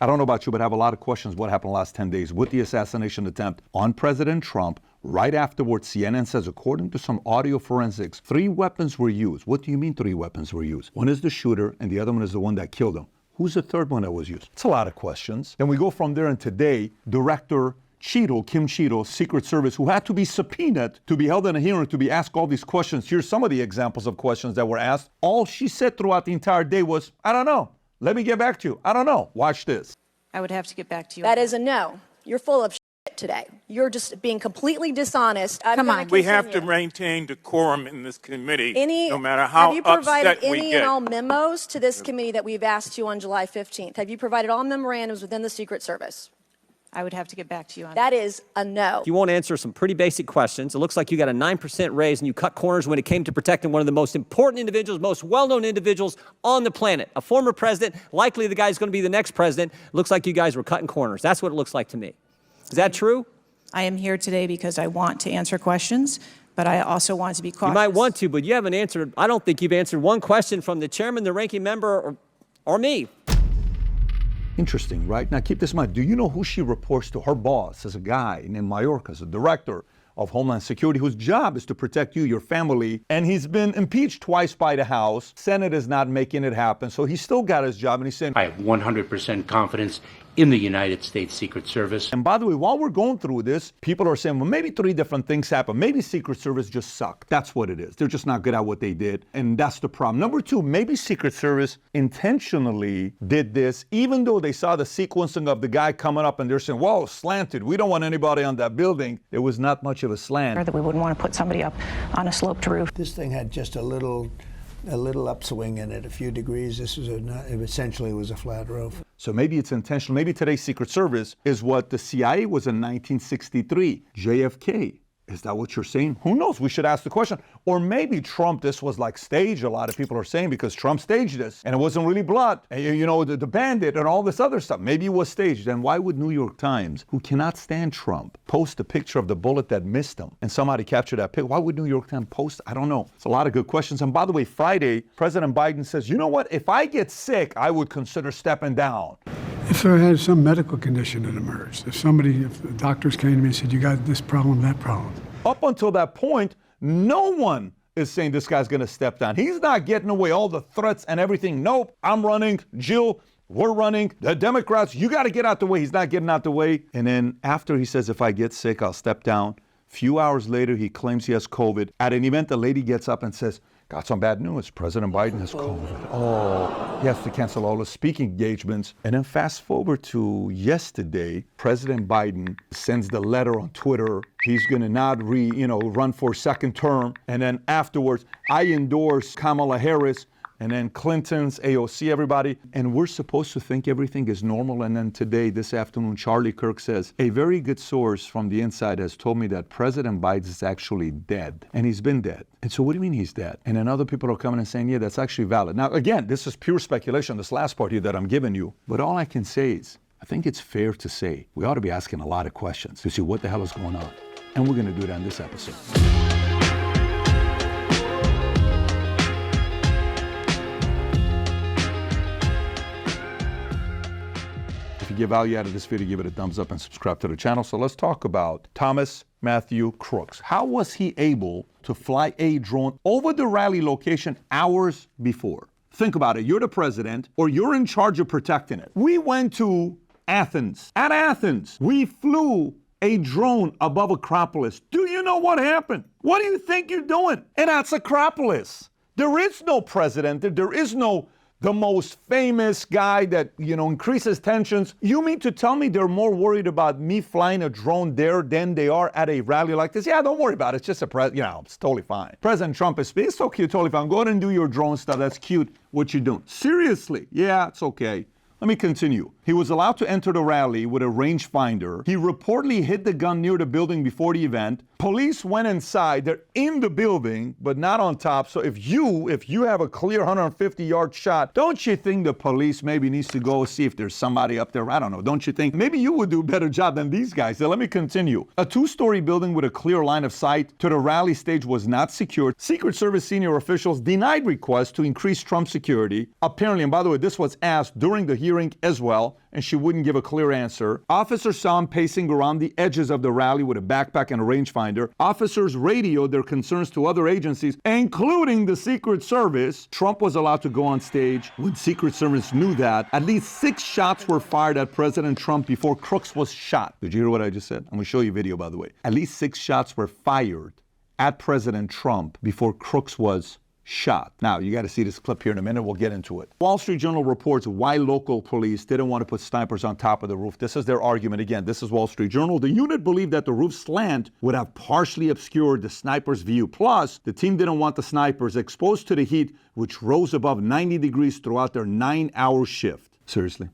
I don't know about you, but I have a lot of questions what happened the last 10 days with the assassination attempt on President Trump. Right afterwards, CNN says, according to some audio forensics, 3 weapons were used. What do you mean 3 weapons were used? One is the shooter, and the other one is the one that killed him. Who's the third one that was used? It's a lot of questions. Then we go from there, and today, Director Cheeto, Kim Cheeto, Secret Service, who had to be subpoenaed to be held in a hearing to be asked all these questions. Here's some of the examples of questions that were asked. All she said throughout the entire day was, I don't know. Let me get back to you. I don't know. Watch this. I would have to get back to you. That is a no. You're full of shit today. You're just being completely dishonest. Come on. We have to maintain decorum in this committee, no matter how have you provided upset we any get. and all memos to this committee that we've asked you on July 15th? Have you provided all memorandums within the Secret Service? I would have to get back to you on that. That is a no. You won't answer some pretty basic questions. It looks like you got a 9% raise and you cut corners when it came to protecting one of the most important individuals, most well-known individuals on the planet. A former president, likely the guy who's going to be the next president. Looks like you guys were cutting corners. That's what it looks like to me. Is that true? I am here today because I want to answer questions, but I also want to be cautious. You might want to, but you haven't answered. I don't think you've answered one question from the chairman, the ranking member, or me. Interesting, right? Now, keep this in mind. Do you know who she reports to? Her boss is a guy named Mayorkas, a director of Homeland Security, whose job is to protect you, your family. And he's been impeached twice by the House. Senate is not making it happen. So he's still got his job. And he's saying, I have 100% confidence in the United States Secret Service. And by the way, while we're going through this, people are saying, well, maybe 3 different things happened. Maybe Secret Service just sucked. That's what it is. They're just not good at what they did. And that's the problem. Number 2, maybe Secret Service intentionally did this, even though they saw the sequencing of the guy coming up and they're saying, whoa, slanted. We don't want anybody on that building. It was not much of a slant. That we wouldn't want to put somebody up on a sloped roof. This thing had just a little upswing in it, a few degrees. This was essentially was a flat roof. So maybe it's intentional. Maybe today's Secret Service is what the CIA was in 1963. JFK. Is that what you're saying? Who knows? We should ask the question. Or maybe Trump, this was like staged, a lot of people are saying, because Trump staged this. And it wasn't really blood. And, you know, the bandit and all this other stuff. Maybe it was staged. Then why would New York Times, who cannot stand Trump, post a picture of the bullet that missed him? And somebody captured that picture. Why would New York Times post? I don't know. It's a lot of good questions. And by the way, Friday, President Biden says, you know what? If I get sick, I would consider stepping down. If there had some medical condition that emerged, if the doctors came to me and said, you got this problem, that problem. Up until that point, no one is saying this guy's going to step down. He's not getting away. All the threats and everything. Nope, I'm running. Jill, we're running. The Democrats, you got to get out the way. He's not getting out the way. And then after he says, if I get sick, I'll step down. Few hours later, he claims he has COVID. At an event, the lady gets up and says, got some bad news. President Biden has COVID. Oh, he has to cancel all his speaking engagements. And then fast forward to yesterday, President Biden sends the letter on Twitter. He's going to not run for a second term. And then afterwards, I endorse Kamala Harris. And then Clinton's, AOC, everybody. And we're supposed to think everything is normal. And then today, this afternoon, Charlie Kirk says, a very good source from the inside has told me that President Biden is actually dead. And he's been dead. And so what do you mean he's dead? And then other people are coming and saying, yeah, that's actually valid. Now, again, this is pure speculation, this last part here that I'm giving you. But all I can say is, I think it's fair to say we ought to be asking a lot of questions to see what the hell is going on. And we're going to do that in this episode. If you get value out of this video, give it a thumbs up and subscribe to the channel. So let's talk about Thomas Matthew Crooks. How was he able to fly a drone over the rally location hours before? Think about it. You're the president, or you're in charge of protecting it. We went to Athens. At Athens, we flew a drone above Acropolis. Do you know what happened? What do you think you're doing? And that's Acropolis. There is no president. There is no the most famous guy that, increases tensions. You mean to tell me they're more worried about me flying a drone there than they are at a rally like this? Yeah, don't worry about it. It's just it's totally fine. President Trump is speaking. It's okay, totally fine. Go ahead and do your drone stuff. That's cute, what you're doing. Seriously, yeah, it's okay. Let me continue. He was allowed to enter the rally with a rangefinder. He reportedly hid the gun near the building before the event. Police went inside. They're in the building, but not on top. So if you have a clear 150-yard shot, don't you think the police maybe needs to go see if there's somebody up there? I don't know. Don't you think? Maybe you would do a better job than these guys. So let me continue. A 2-story building with a clear line of sight to the rally stage was not secured. Secret Service senior officials denied requests to increase Trump's security. Apparently, and by the way, this was asked during the hearing as well. and she wouldn't give a clear answer. Officers saw him pacing around the edges of the rally with a backpack and a rangefinder. Officers radioed their concerns to other agencies, including the Secret Service. Trump was allowed to go on stage. When Secret Service knew that, at least 6 shots were fired at President Trump before Crooks was shot. Did you hear what I just said? I'm going to show you a video, by the way. At least 6 shots were fired at President Trump before Crooks was shot. Now, you got to see this clip here in a minute. We'll get into it. Wall Street Journal reports why local police didn't want to put snipers on top of the roof. This is their argument. Again, this is Wall Street Journal. The unit believed that the roof slant would have partially obscured the sniper's view. Plus, the team didn't want the snipers exposed to the heat, which rose above 90 degrees throughout their 9-hour shift. Seriously?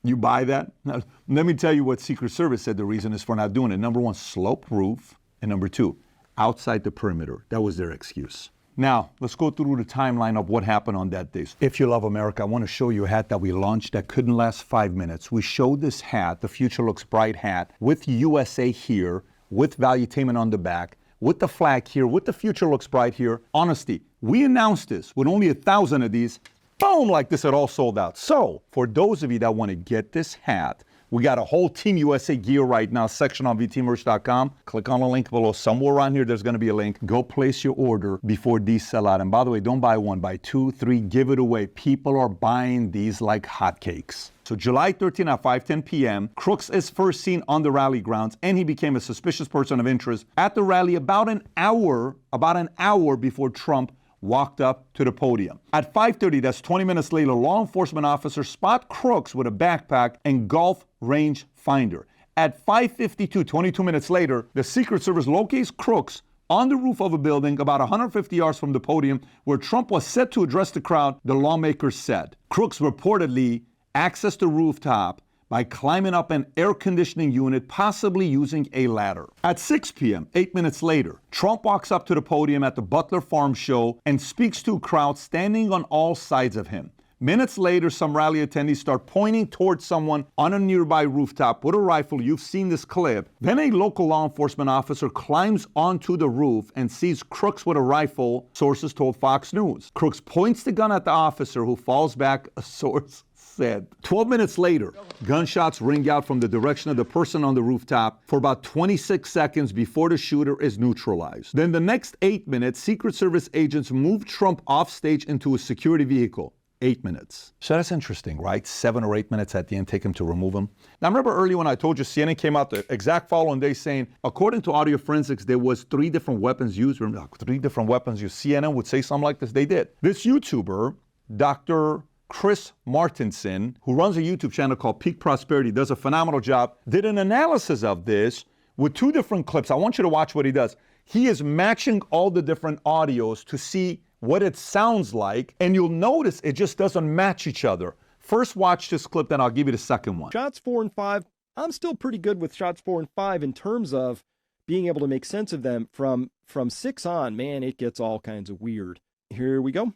You buy that? Now, let me tell you what Secret Service said the reason is for not doing it. Number 1, slope roof. And number 2, outside the perimeter. That was their excuse. Now, let's go through the timeline of what happened on that day. If you love America, I want to show you a hat that we launched that couldn't last 5 minutes. We showed this hat, the Future Looks Bright hat, with USA here, with Valuetainment on the back, with the flag here, with the Future Looks Bright here. Honesty, we announced this with only 1,000 of these. Boom, like this, it all sold out. So, for those of you that want to get this hat, we got a whole Team USA gear right now section on vtmerch.com. Click on the link below. Somewhere around here, there's going to be a link. Go place your order before these sell out. And by the way, don't buy 1, buy 2, 3, give it away. People are buying these like hotcakes. So July 13 at 5:10 p.m., Crooks is first seen on the rally grounds, and he became a suspicious person of interest at the rally about an hour before Trump walked up to the podium. At 5:30, that's 20 minutes later, law enforcement officers spot Crooks with a backpack and golf range finder. At 5:52, 22 minutes later, the Secret Service locates Crooks on the roof of a building about 150 yards from the podium where Trump was set to address the crowd, the lawmakers said. Crooks reportedly accessed the rooftop by climbing up an air conditioning unit, possibly using a ladder. At 6 p.m., 8 minutes later, Trump walks up to the podium at the Butler Farm Show and speaks to a crowd standing on all sides of him. Minutes later, some rally attendees start pointing towards someone on a nearby rooftop with a rifle. You've seen this clip. Then a local law enforcement officer climbs onto the roof and sees Crooks with a rifle, sources told Fox News. Crooks points the gun at the officer, who falls back, a source said. 12 minutes later, gunshots ring out from the direction of the person on the rooftop for about 26 seconds before the shooter is neutralized. Then the next 8 minutes, Secret Service agents move Trump off stage into a security vehicle. 8 minutes. So that's interesting, right? 7 or 8 minutes at the end, take him to remove him. Now, remember earlier when I told you CNN came out the exact following day saying, according to audio forensics, there was 3 different weapons used. Remember, 3 different weapons used. CNN would say something like this. They did. This YouTuber, Dr. Chris Martinson, who runs a YouTube channel called Peak Prosperity, does a phenomenal job, did an analysis of this with 2 different clips. I want you to watch what he does. He is matching all the different audios to see what it sounds like, and you'll notice it just doesn't match each other. First, watch this clip, then I'll give you the second one. Shots 4 and 5, I'm still pretty good with shots 4 and 5 in terms of being able to make sense of them. From 6 on, man, it gets all kinds of weird. Here we go.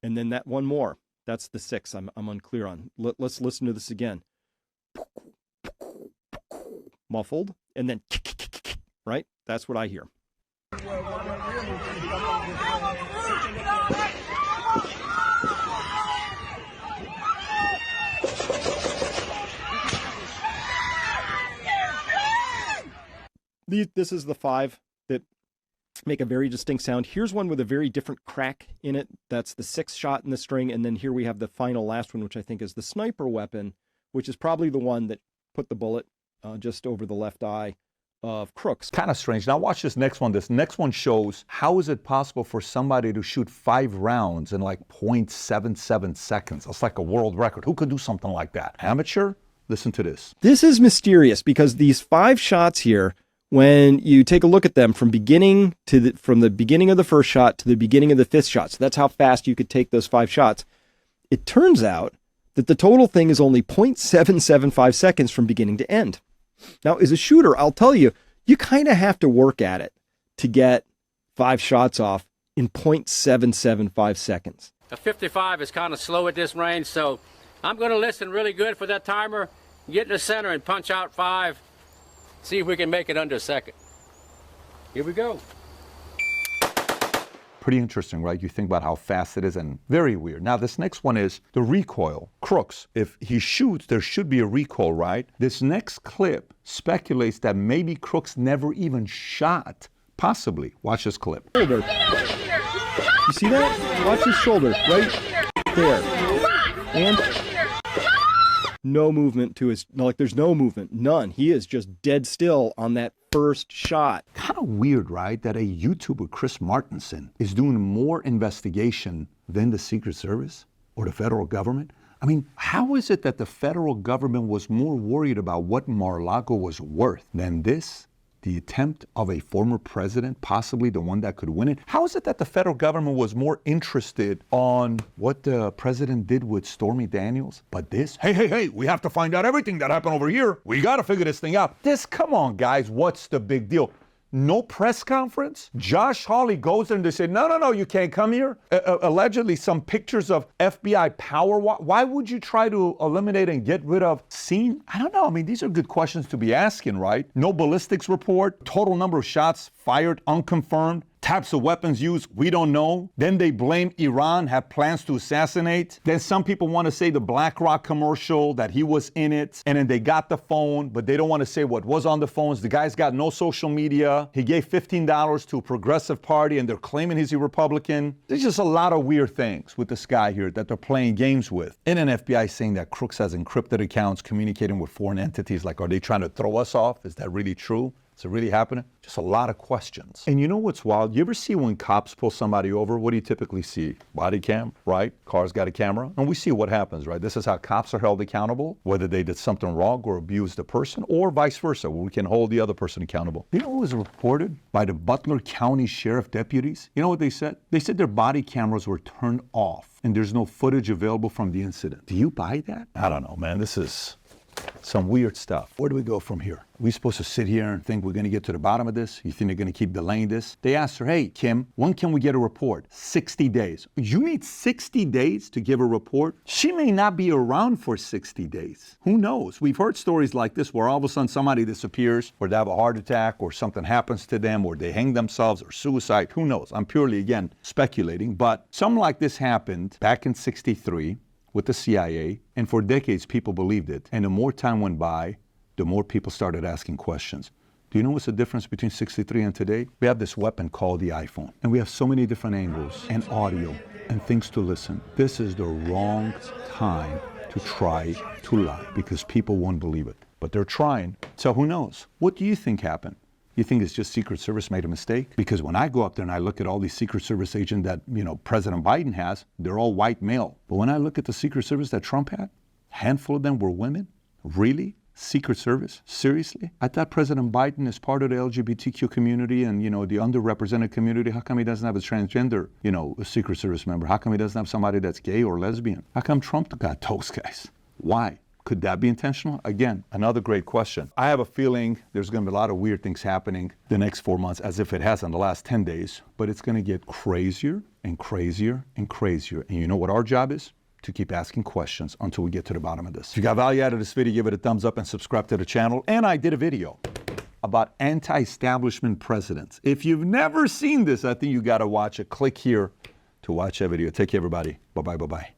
And then that one more. That's the 6 I'm unclear on. Let's listen to this again. Muffled, and then right? That's what I hear. This is the 5 that make a very distinct sound. Here's one with a very different crack in it. That's the 6th shot in the string. And then here we have the final last one, which I think is the sniper weapon, which is probably the one that put the bullet just over the left eye of Crooks. Kind of strange. Now watch this next one. This next one shows how is it possible for somebody to shoot 5 rounds in like 0.77 seconds. That's like a world record. Who could do something like that? Amateur? Listen to this. This is mysterious because these 5 shots here, when you take a look at them from the beginning of the first shot to the beginning of the 5th shot, so that's how fast you could take those 5 shots, it turns out that the total thing is only 0.775 seconds from beginning to end. Now, as a shooter, I'll tell you, you kind of have to work at it to get 5 shots off in 0.775 seconds. A 55 is kind of slow at this range, so I'm going to listen really good for that timer, get in the center and punch out 5. See if we can make it under a second. Here we go. Pretty interesting, right? You think about how fast it is and very weird. Now, this next one is the recoil. Crooks, if he shoots, there should be a recoil, right? This next clip speculates that maybe Crooks never even shot. Possibly. Watch this clip. Shoulder. You see that? Watch his shoulder, right there. And no movement to his, like there's no movement, none. He is just dead still on that first shot. Kind of weird, right? That a YouTuber, Chris Martenson, is doing more investigation than the Secret Service or the federal government. I mean, how is it that the federal government was more worried about what Mar-a-Lago was worth than this? The attempt of a former president, possibly the one that could win it. How is it that the federal government was more interested on what the president did with Stormy Daniels? But this, hey, we have to find out everything that happened over here. We got to figure this thing out. Come on, guys, what's the big deal? No press conference? Josh Hawley goes there and they say, no, you can't come here. Allegedly, some pictures of FBI power. Why would you try to eliminate and get rid of scene? I don't know. I mean, these are good questions to be asking, right? No ballistics report. Total number of shots fired, unconfirmed. Types of weapons used, we don't know. Then they blame Iran, have plans to assassinate. Then some people want to say the BlackRock commercial, that he was in it. And then they got the phone, but they don't want to say what was on the phones. The guy's got no social media. He gave $15 to a progressive party and they're claiming he's a Republican. There's just a lot of weird things with this guy here that they're playing games with. And an FBI saying that Crooks has encrypted accounts communicating with foreign entities. Like, are they trying to throw us off? Is that really true? Is it really happening? Just a lot of questions. And you know what's wild? You ever see when cops pull somebody over, what do you typically see? Body cam, right? Car's got a camera. And we see what happens, right? This is how cops are held accountable, whether they did something wrong or abused a person, or vice versa, where we can hold the other person accountable. You know what was reported by the Butler County Sheriff deputies? You know what they said? They said their body cameras were turned off and there's no footage available from the incident. Do you buy that? I don't know, man. This is some weird stuff. Where do we go from here? Are we supposed to sit here and think we're going to get to the bottom of this? You think they're going to keep delaying this? They asked her, hey, Kim, when can we get a report? 60 days. You need 60 days to give a report? She may not be around for 60 days. Who knows? We've heard stories like this where all of a sudden somebody disappears, or they have a heart attack, or something happens to them, or they hang themselves, or suicide. Who knows? I'm purely, again, speculating. But something like this happened back in '63. With the CIA, and for decades people believed it. And the more time went by, the more people started asking questions. Do you know what's the difference between '63 and today? We have this weapon called the iPhone, and we have so many different angles and audio and things to listen. This is the wrong time to try to lie because people won't believe it. But they're trying. So who knows? What do you think happened? You think it's just Secret Service made a mistake? Because when I go up there and I look at all these Secret Service agents that, President Biden has, they're all white male. But when I look at the Secret Service that Trump had, a handful of them were women. Really? Secret Service? Seriously? I thought President Biden is part of the LGBTQ community and, the underrepresented community. How come he doesn't have a transgender, a Secret Service member? How come he doesn't have somebody that's gay or lesbian? How come Trump got those guys? Why? Could that be intentional? Again, another great question. I have a feeling there's going to be a lot of weird things happening the next 4 months, as if it has in the last 10 days, but it's going to get crazier and crazier and crazier. And you know what our job is? To keep asking questions until we get to the bottom of this. If you got value out of this video, give it a thumbs up and subscribe to the channel. And I did a video about anti-establishment presidents. If you've never seen this, I think you got to watch it. Click here to watch that video. Take care, everybody. Bye-bye, bye-bye.